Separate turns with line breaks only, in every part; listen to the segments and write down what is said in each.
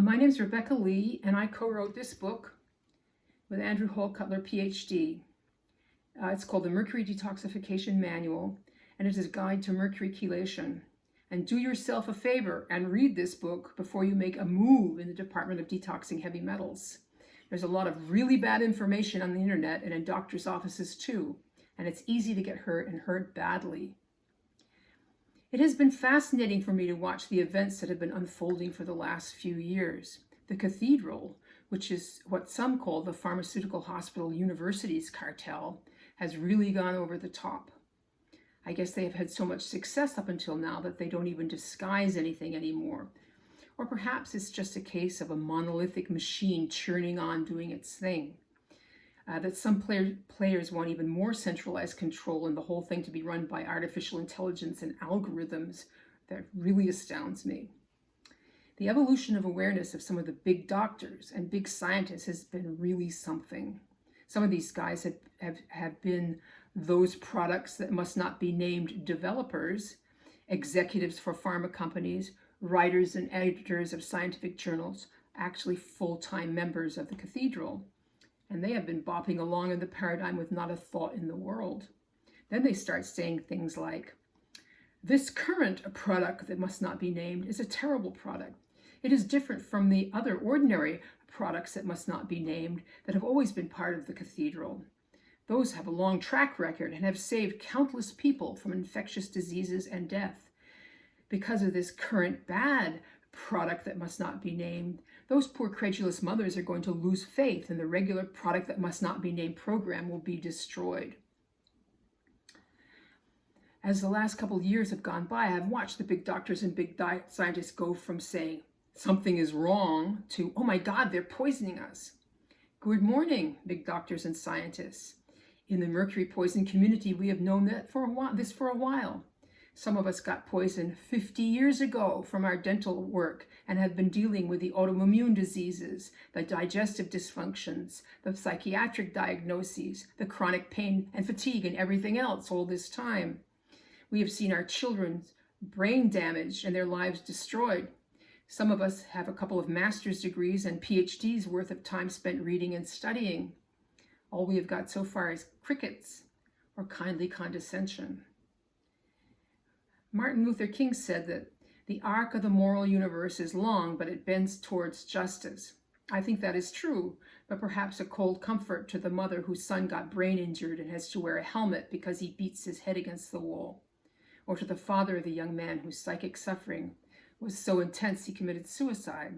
My name is Rebecca Lee, and I co-wrote this book with Andy Cutler, PhD. It's called The Mercury Detoxification Manual, and it is a guide to mercury chelation. And do yourself a favor and read this book before you make a move in the Department of Detoxing Heavy Metals. There's a lot of really bad information on the internet and in doctors' offices too, and it's easy to get hurt and hurt badly. It has been fascinating for me to watch the events that have been unfolding for the last few years. The cathedral, which is what some call the pharmaceutical hospital universities cartel, has really gone over the top. I guess they have had so much success up until now that they don't even disguise anything anymore. Or perhaps it's just a case of a monolithic machine churning on doing its thing. That some players want even more centralized control and the whole thing to be run by artificial intelligence and algorithms. That really astounds me. The evolution of awareness of some of the big doctors and big scientists has been really something. Some of these guys have been those products that must not be named developers, executives for pharma companies, writers and editors of scientific journals, actually full-time members of the cathedral. And they have been bopping along in the paradigm with not a thought in the world. Then they start saying things like, this current product that must not be named is a terrible product. It is different from the other ordinary products that must not be named that have always been part of the cathedral. Those have a long track record and have saved countless people from infectious diseases and death. Because of this current bad product that must not be named, those poor credulous mothers are going to lose faith, and the regular product that must not be named program will be destroyed. As the last couple of years have gone by, I've watched the big doctors and big scientists go from saying something is wrong to, oh my God, they're poisoning us. Good morning, big doctors and scientists. In the mercury poison community, we have known that for a while. Some of us got poisoned 50 years ago from our dental work and have been dealing with the autoimmune diseases, the digestive dysfunctions, the psychiatric diagnoses, the chronic pain and fatigue and everything else all this time. We have seen our children's brain damaged and their lives destroyed. Some of us have a couple of master's degrees and PhDs worth of time spent reading and studying. All we have got so far is crickets or kindly condescension. Martin Luther King said that the arc of the moral universe is long, but it bends towards justice. I think that is true, but perhaps a cold comfort to the mother whose son got brain injured and has to wear a helmet because he beats his head against the wall, or to the father of the young man whose psychic suffering was so intense he committed suicide.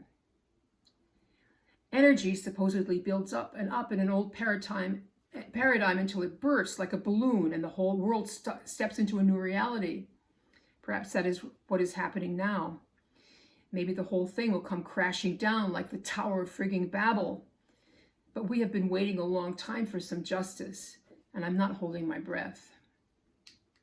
Energy supposedly builds up and up in an old paradigm until it bursts like a balloon and the whole world steps into a new reality. Perhaps that is what is happening now. Maybe the whole thing will come crashing down like the Tower of Frigging Babel. But we have been waiting a long time for some justice, and I'm not holding my breath.